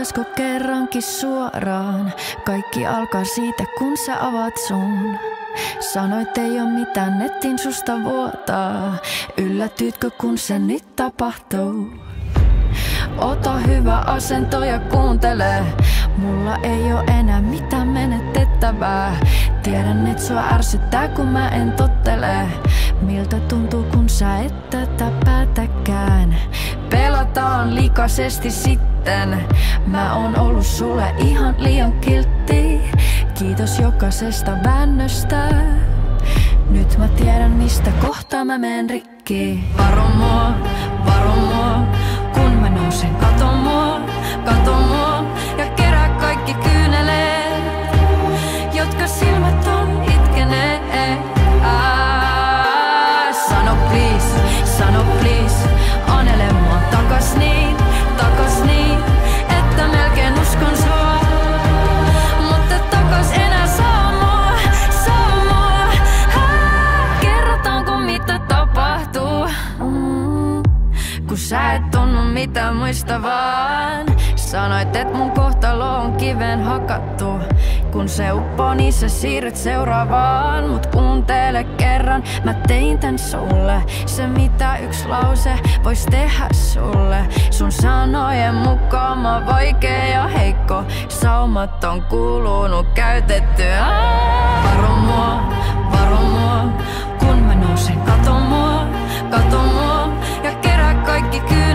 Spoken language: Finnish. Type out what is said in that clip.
Sanoisko kerrankin suoraan, kaikki alkaa siitä kun sä avaat suun. Sanoit ei oo mitään, netin susta vuotaa. Yllätyitkö kun se nyt tapahtuu? Ota hyvä asento ja kuuntele. Mulla ei oo enää mitään menetettävää. Tiedän et sua ärsyttää kun mä en tottele. Miltä tuntuu kun sä et tätä päätäkään? Pelataan likaisesti sitten. Mä oon ollut sulle ihan liian kiltti. Kiitos jokaisesta väännöstä. Nyt mä tiedän mistä kohta mä menen rikki. Varo mua, kun mä nousen. Kato mua ja kerää kaikki kyyneleet, jotka silmät on itkeneet. Sano please, anele mua takas niin, että melkein uskon sua. Mutta takas enää saa mua. Kerrotaanko mitä tapahtuu? Kun sä et tunnu mitään muista vaan. Sanoit et mun kohtalo on kiveen hakattu. Kun se uppoo niin sä siirryt seuraavaan. Mut kuuntele kerran, mä tein tän sulle. Se mitä yks lause vois tehdä sulle. Sun sanojen mukaan mä vaikea ja heikko. Saumat on kulunut käytetty. Varo mua, kun mä nousen. Kato mua ja kerää kaikki kyyneleet.